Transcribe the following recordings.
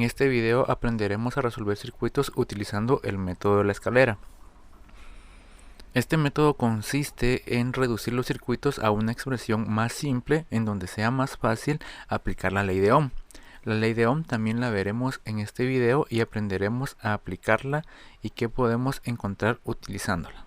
En este video aprenderemos a resolver circuitos utilizando el método de la escalera. Este método consiste en reducir los circuitos a una expresión más simple en donde sea más fácil aplicar la ley de Ohm. La ley de Ohm también la veremos en este video y aprenderemos a aplicarla y qué podemos encontrar utilizándola.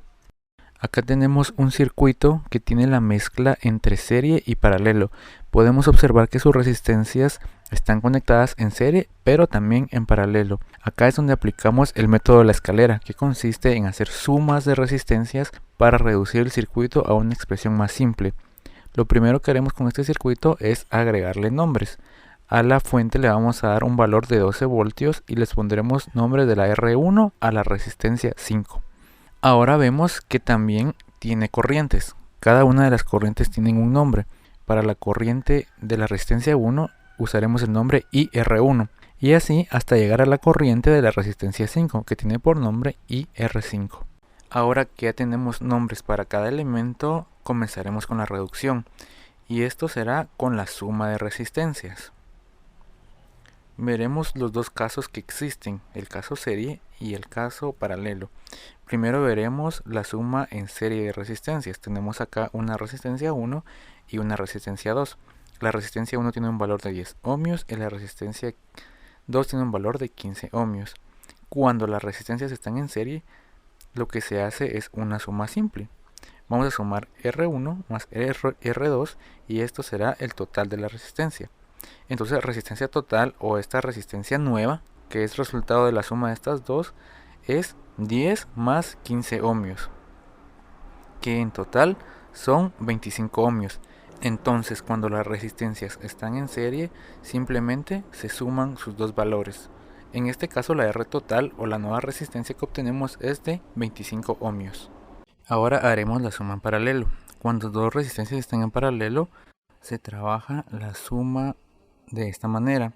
Acá tenemos un circuito que tiene la mezcla entre serie y paralelo. Podemos observar que sus resistencias están conectadas en serie, pero también en paralelo. Acá es donde aplicamos el método de la escalera, que consiste en hacer sumas de resistencias para reducir el circuito a una expresión más simple. Lo primero que haremos con este circuito es agregarle nombres. A la fuente le vamos a dar un valor de 12 voltios y les pondremos nombre de la R1 a la resistencia 5. Ahora vemos que también tiene corrientes. Cada una de las corrientes tienen un nombre. Para la corriente de la resistencia 1 usaremos el nombre IR1 y así hasta llegar a la corriente de la resistencia 5 que tiene por nombre IR5. Ahora que ya tenemos nombres para cada elemento, comenzaremos con la reducción y esto será con la suma de resistencias. Veremos los dos casos que existen, el caso serie y el caso paralelo. Primero veremos la suma en serie de resistencias. Tenemos acá una resistencia 1 y una resistencia 2. La resistencia 1 tiene un valor de 10 ohmios y la resistencia 2 tiene un valor de 15 ohmios. Cuando las resistencias están en serie, lo que se hace es una suma simple. Vamos a sumar R1 más R2 y esto será el total de la resistencia. Entonces resistencia total o esta resistencia nueva, que es resultado de la suma de estas dos, es 10 más 15 ohmios, que en total son 25 ohmios. Entonces cuando las resistencias están en serie, simplemente se suman sus dos valores. En este caso la R total o la nueva resistencia que obtenemos es de 25 ohmios. Ahora haremos la suma en paralelo. Cuando dos resistencias están en paralelo, se trabaja la suma de esta manera.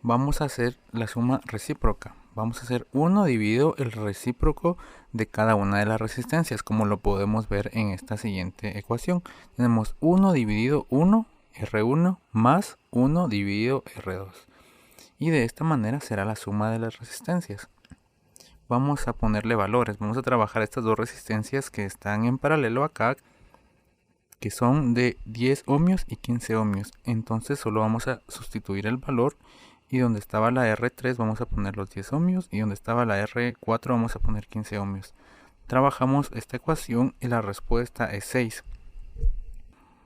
Vamos a hacer la suma recíproca. Vamos a hacer 1 dividido el recíproco de cada una de las resistencias, como lo podemos ver en esta siguiente ecuación. Tenemos 1 dividido 1, R1, más 1 dividido R2. Y de esta manera será la suma de las resistencias. Vamos a ponerle valores. Vamos a trabajar estas dos resistencias que están en paralelo acá, que son de 10 ohmios y 15 ohmios. Entonces solo vamos a sustituir el valor y donde estaba la R3 vamos a poner los 10 ohmios y donde estaba la R4 vamos a poner 15 ohmios. Trabajamos esta ecuación y la respuesta es 6.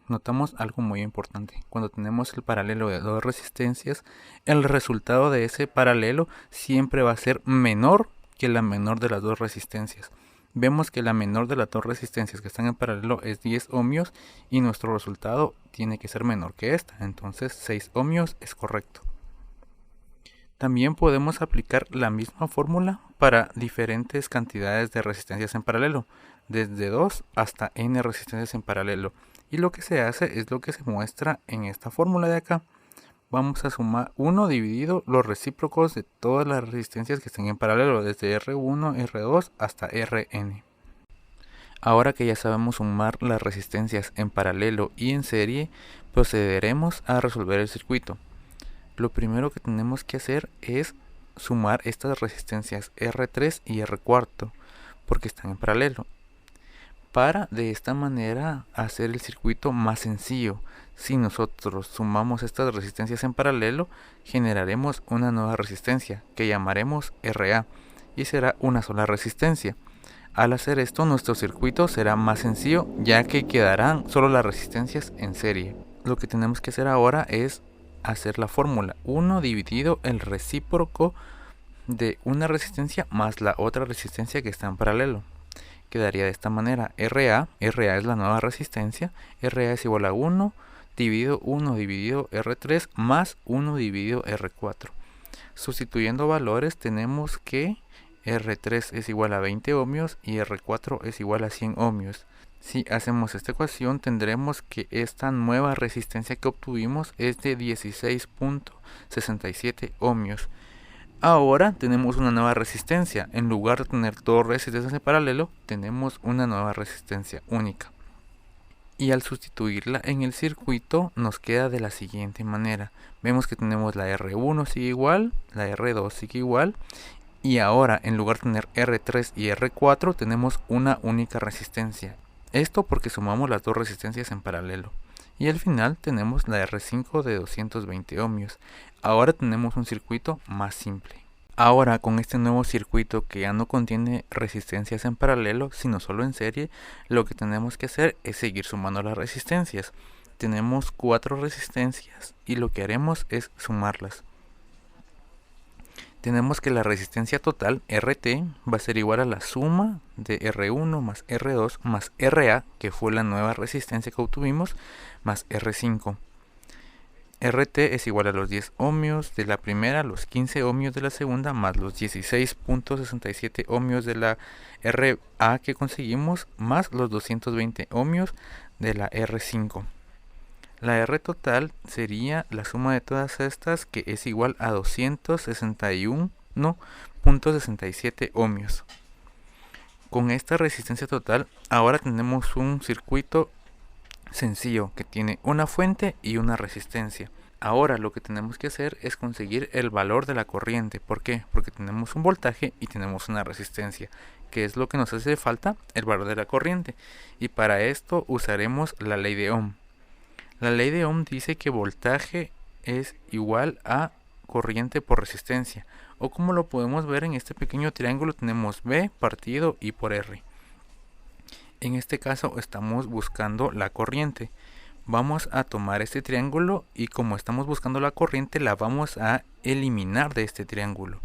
Notamos algo muy importante. Cuando tenemos el paralelo de dos resistencias, el resultado de ese paralelo siempre va a ser menor que la menor de las dos resistencias. Vemos que la menor de las dos resistencias que están en paralelo es 10 ohmios y nuestro resultado tiene que ser menor que esta. Entonces 6 ohmios es correcto. También podemos aplicar la misma fórmula para diferentes cantidades de resistencias en paralelo, desde 2 hasta n resistencias en paralelo. Y lo que se hace es lo que se muestra en esta fórmula de acá. Vamos a sumar 1 dividido los recíprocos de todas las resistencias que estén en paralelo, desde R1, R2 hasta Rn. Ahora que ya sabemos sumar las resistencias en paralelo y en serie, procederemos a resolver el circuito. Lo primero que tenemos que hacer es sumar estas resistencias R3 y R4 porque están en paralelo, para de esta manera hacer el circuito más sencillo. Si nosotros sumamos estas resistencias en paralelo, generaremos una nueva resistencia que llamaremos RA y será una sola resistencia. Al hacer esto, nuestro circuito será más sencillo, ya que quedarán solo las resistencias en serie. Lo que tenemos que hacer ahora es hacer la fórmula 1 dividido el recíproco de una resistencia más la otra resistencia que está en paralelo. Quedaría de esta manera: RA es la nueva resistencia, RA es igual a 1 dividido R3 más 1 dividido R4. Sustituyendo valores tenemos que R3 es igual a 20 ohmios y R4 es igual a 100 ohmios. Si hacemos esta ecuación tendremos que esta nueva resistencia que obtuvimos es de 16.67 ohmios. Ahora tenemos una nueva resistencia. En lugar de tener dos resistencias en paralelo, tenemos una nueva resistencia única. Y al sustituirla en el circuito nos queda de la siguiente manera. Vemos que tenemos la R1 sigue igual, la R2 sigue igual. Y ahora en lugar de tener R3 y R4 tenemos una única resistencia. Esto porque sumamos las dos resistencias en paralelo. Y al final tenemos la R5 de 220 ohmios. Ahora tenemos un circuito más simple. Ahora con este nuevo circuito que ya no contiene resistencias en paralelo, sino solo en serie, lo que tenemos que hacer es seguir sumando las resistencias. Tenemos 4 resistencias y lo que haremos es sumarlas. Tenemos que la resistencia total, RT, va a ser igual a la suma de R1 más R2 más RA, que fue la nueva resistencia que obtuvimos, más R5. RT es igual a los 10 ohmios de la primera, los 15 ohmios de la segunda, más los 16.67 ohmios de la RA que conseguimos, más los 220 ohmios de la R5. La R total sería la suma de todas estas, que es igual a 261.67 ohmios. Con esta resistencia total, ahora tenemos un circuito sencillo que tiene una fuente y una resistencia. Ahora lo que tenemos que hacer es conseguir el valor de la corriente. ¿Por qué? Porque tenemos un voltaje y tenemos una resistencia, que es lo que nos hace falta, el valor de la corriente. Y para esto usaremos la ley de Ohm. La ley de Ohm dice que voltaje es igual a corriente por resistencia, o como lo podemos ver en este pequeño triángulo tenemos V partido I por R. En este caso estamos buscando la corriente. Vamos a tomar este triángulo y como estamos buscando la corriente la vamos a eliminar de este triángulo.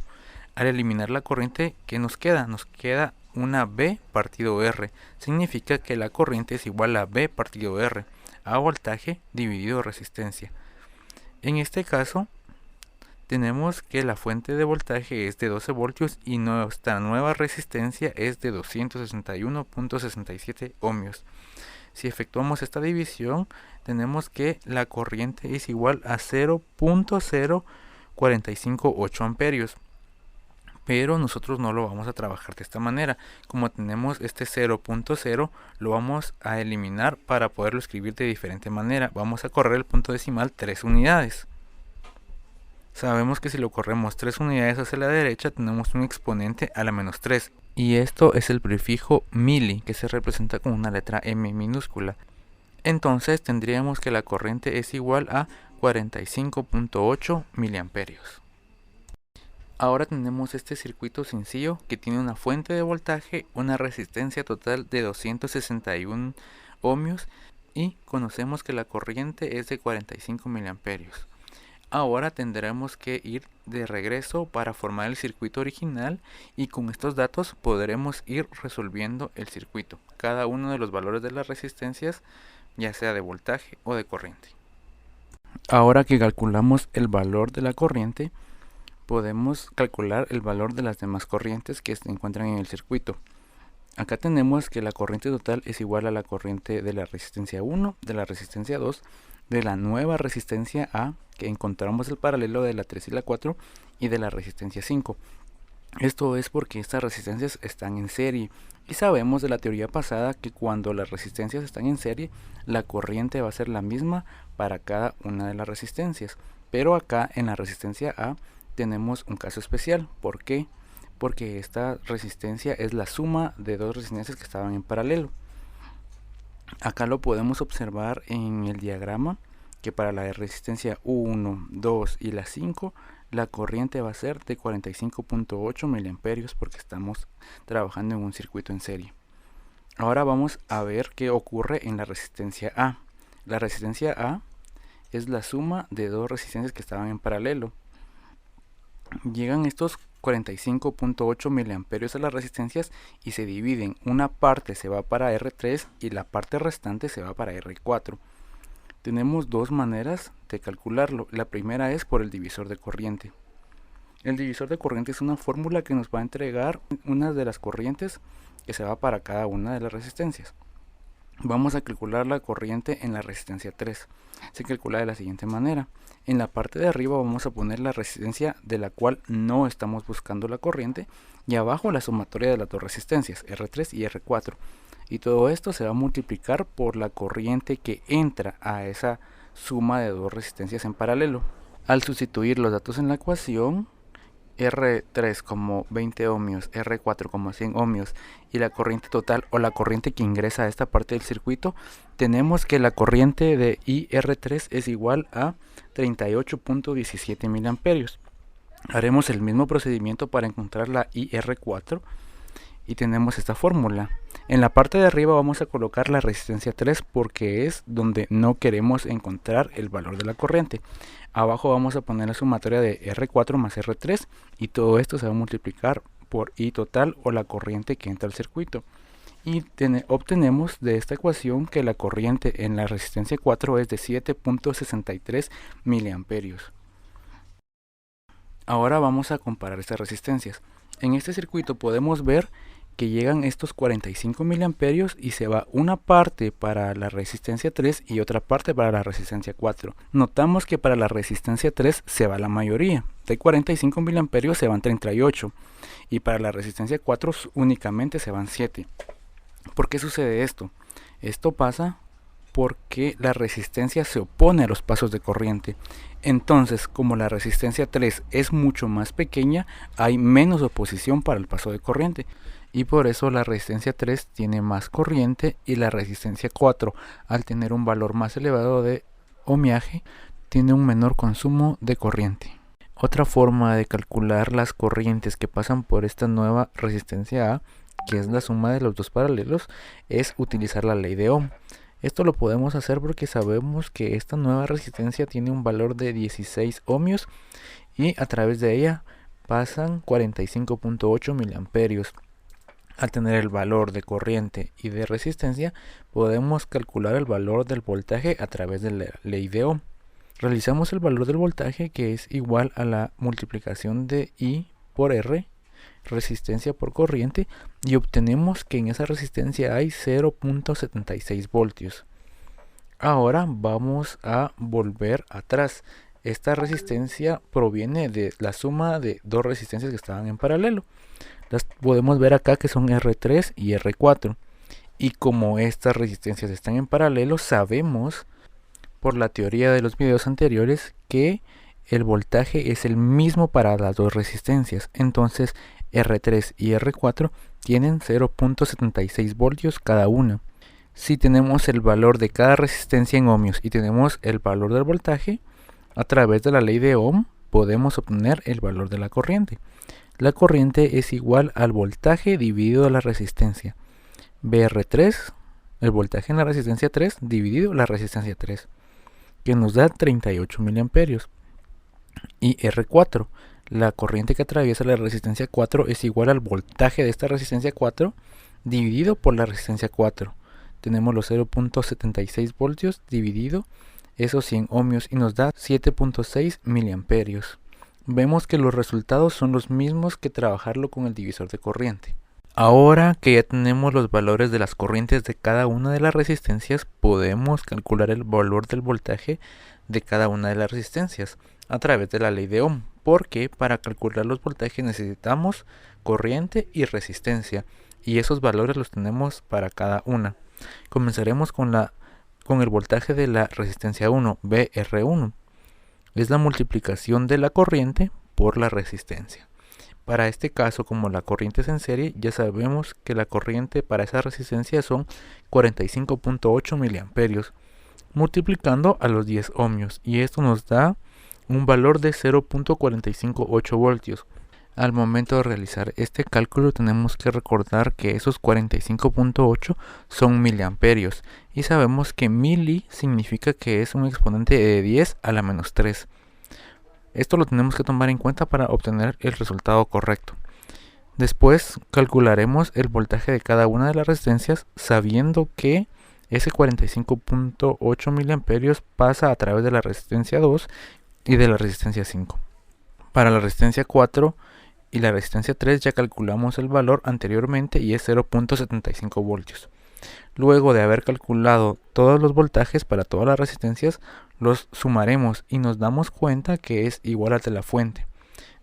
Al eliminar la corriente, ¿qué nos queda? Nos queda una V partido R. Significa que la corriente es igual a V partido R, a voltaje dividido resistencia. En este caso tenemos que la fuente de voltaje es de 12 voltios y nuestra nueva resistencia es de 261.67 ohmios. Si efectuamos esta división, tenemos que la corriente es igual a 0.0458 amperios. Pero nosotros no lo vamos a trabajar de esta manera. Como tenemos este 0.0, lo vamos a eliminar para poderlo escribir de diferente manera. Vamos a correr el punto decimal 3 unidades. Sabemos que si lo corremos 3 unidades hacia la derecha, tenemos un exponente a la menos 3. Y esto es el prefijo mili, que se representa con una letra M minúscula. Entonces tendríamos que la corriente es igual a 45.8 miliamperios. Ahora tenemos este circuito sencillo que tiene una fuente de voltaje, una resistencia total de 261 ohmios y conocemos que la corriente es de 45 miliamperios. Ahora tendremos que ir de regreso para formar el circuito original y con estos datos podremos ir resolviendo el circuito, cada uno de los valores de las resistencias, ya sea de voltaje o de corriente. Ahora que calculamos el valor de la corriente, podemos calcular el valor de las demás corrientes que se encuentran en el circuito. Acá tenemos que la corriente total es igual a la corriente de la resistencia 1, de la resistencia 2, de la nueva resistencia A, que encontramos el paralelo de la 3 y la 4, y de la resistencia 5. Esto es porque estas resistencias están en serie, y sabemos de la teoría pasada que cuando las resistencias están en serie, la corriente va a ser la misma para cada una de las resistencias. Pero acá en la resistencia A tenemos un caso especial. ¿Por qué? Porque esta resistencia es la suma de dos resistencias que estaban en paralelo. Acá lo podemos observar en el diagrama, que para la resistencia 1, 2 y la 5, la corriente va a ser de 45.8 miliamperios porque estamos trabajando en un circuito en serie. Ahora vamos a ver qué ocurre en la resistencia A. La resistencia A es la suma de dos resistencias que estaban en paralelo. Llegan estos 45.8 miliamperios a las resistencias y se dividen. Una parte se va para R3 y la parte restante se va para R4. Tenemos dos maneras de calcularlo. La primera es por el divisor de corriente. El divisor de corriente es una fórmula que nos va a entregar una de las corrientes que se va para cada una de las resistencias. Vamos a calcular la corriente en la resistencia 3. Se calcula de la siguiente manera. En la parte de arriba vamos a poner la resistencia de la cual no estamos buscando la corriente y abajo la sumatoria de las dos resistencias, R3 y R4. Y todo esto se va a multiplicar por la corriente que entra a esa suma de dos resistencias en paralelo. Al sustituir los datos en la ecuación, R3 como 20 ohmios, R4 como 100 ohmios y la corriente total o la corriente que ingresa a esta parte del circuito, tenemos que la corriente de IR3 es igual a 38.17 miliamperios. Haremos el mismo procedimiento para encontrar la IR4 y tenemos esta fórmula. En la parte de arriba vamos a colocar la resistencia 3 porque es donde no queremos encontrar el valor de la corriente. Abajo vamos a poner la sumatoria de R4 más R3 y todo esto se va a multiplicar por I total o la corriente que entra al circuito. Y obtenemos de esta ecuación que la corriente en la resistencia 4 es de 7.63 miliamperios. Ahora vamos a comparar estas resistencias. En este circuito podemos ver que llegan estos 45 miliamperios y se va una parte para la resistencia 3 y otra parte para la resistencia 4. Notamos que para la resistencia 3 se va la mayoría. De 45 miliamperios se van 38 y para la resistencia 4 únicamente se van 7. ¿Por qué sucede esto? Esto pasa porque la resistencia se opone a los pasos de corriente. Entonces, como la resistencia 3 es mucho más pequeña, hay menos oposición para el paso de corriente. Y por eso la resistencia 3 tiene más corriente y la resistencia 4, al tener un valor más elevado de ohmiaje, tiene un menor consumo de corriente. Otra forma de calcular las corrientes que pasan por esta nueva resistencia A, que es la suma de los dos paralelos, es utilizar la ley de Ohm. Esto lo podemos hacer porque sabemos que esta nueva resistencia tiene un valor de 16 ohmios y a través de ella pasan 45.8 miliamperios. Al tener el valor de corriente y de resistencia, podemos calcular el valor del voltaje a través de la ley de Ohm. Realizamos el valor del voltaje, que es igual a la multiplicación de I por R, resistencia por corriente, y obtenemos que en esa resistencia hay 0.76 voltios. Ahora vamos a volver atrás. Esta resistencia proviene de la suma de dos resistencias que estaban en paralelo. Las podemos ver acá que son R3 y R4. Y como estas resistencias están en paralelo, sabemos por la teoría de los videos anteriores que el voltaje es el mismo para las dos resistencias. Entonces R3 y R4 tienen 0.76 voltios cada una. Si tenemos el valor de cada resistencia en ohmios y tenemos el valor del voltaje, a través de la ley de Ohm podemos obtener el valor de la corriente. La corriente es igual al voltaje dividido la resistencia. VR3, el voltaje en la resistencia 3 dividido la resistencia 3, que nos da 38 miliamperios. Y R4, la corriente que atraviesa la resistencia 4 es igual al voltaje de esta resistencia 4 dividido por la resistencia 4. Tenemos los 0.76 voltios dividido esos 100 ohmios y nos da 7.6 miliamperios. Vemos que los resultados son los mismos que trabajarlo con el divisor de corriente. Ahora que ya tenemos los valores de las corrientes de cada una de las resistencias, podemos calcular el valor del voltaje de cada una de las resistencias a través de la ley de Ohm, porque para calcular los voltajes necesitamos corriente y resistencia, y esos valores los tenemos para cada una. Comenzaremos con el voltaje de la resistencia 1, VR1. Es la multiplicación de la corriente por la resistencia. Para este caso, como la corriente es en serie, ya sabemos que la corriente para esa resistencia son 45.8 miliamperios, multiplicando a los 10 ohmios, y esto nos da un valor de 0.458 voltios. Al momento de realizar este cálculo tenemos que recordar que esos 45.8 son miliamperios y sabemos que mili significa que es un exponente de 10 a la menos 3. Esto lo tenemos que tomar en cuenta para obtener el resultado correcto. Después calcularemos el voltaje de cada una de las resistencias sabiendo que ese 45.8 miliamperios pasa a través de la resistencia 2 y de la resistencia 5. Para la resistencia 4 y la resistencia 3 ya calculamos el valor anteriormente y es 0.75 voltios. Luego de haber calculado todos los voltajes para todas las resistencias, los sumaremos y nos damos cuenta que es igual al de la fuente.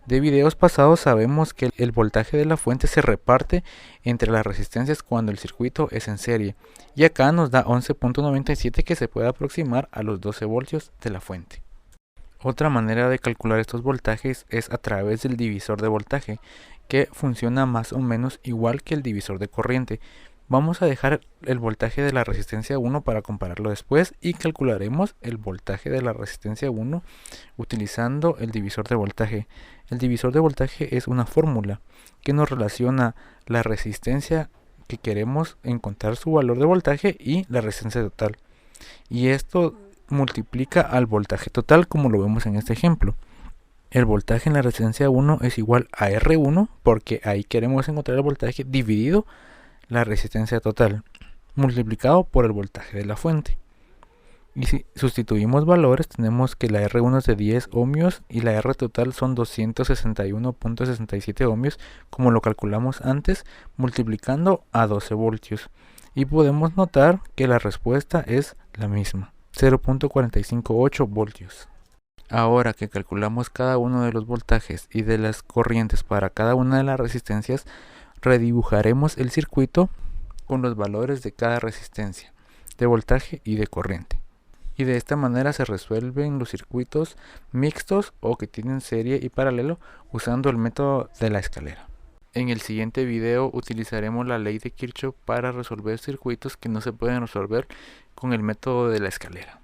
De videos pasados sabemos que el voltaje de la fuente se reparte entre las resistencias cuando el circuito es en serie, y acá nos da 11.97 que se puede aproximar a los 12 voltios de la fuente. Otra manera de calcular estos voltajes es a través del divisor de voltaje, que funciona más o menos igual que el divisor de corriente. Vamos a dejar el voltaje de la resistencia 1 para compararlo después y calcularemos el voltaje de la resistencia 1 utilizando el divisor de voltaje. El divisor de voltaje es una fórmula que nos relaciona la resistencia que queremos encontrar su valor de voltaje y la resistencia total. Y esto multiplica al voltaje total como lo vemos en este ejemplo. El voltaje en la resistencia 1 es igual a R1 porque ahí queremos encontrar el voltaje dividido la resistencia total multiplicado por el voltaje de la fuente. Y si sustituimos valores, tenemos que la R1 es de 10 ohmios y la R total son 261.67 ohmios, como lo calculamos antes, multiplicando a 12 voltios. Y podemos notar que la respuesta es la misma, 0.458 voltios. Ahora que calculamos cada uno de los voltajes y de las corrientes para cada una de las resistencias, redibujaremos el circuito con los valores de cada resistencia, de voltaje y de corriente. Y de esta manera se resuelven los circuitos mixtos o que tienen serie y paralelo usando el método de la escalera. En el siguiente video utilizaremos la ley de Kirchhoff para resolver circuitos que no se pueden resolver con el método de la escalera.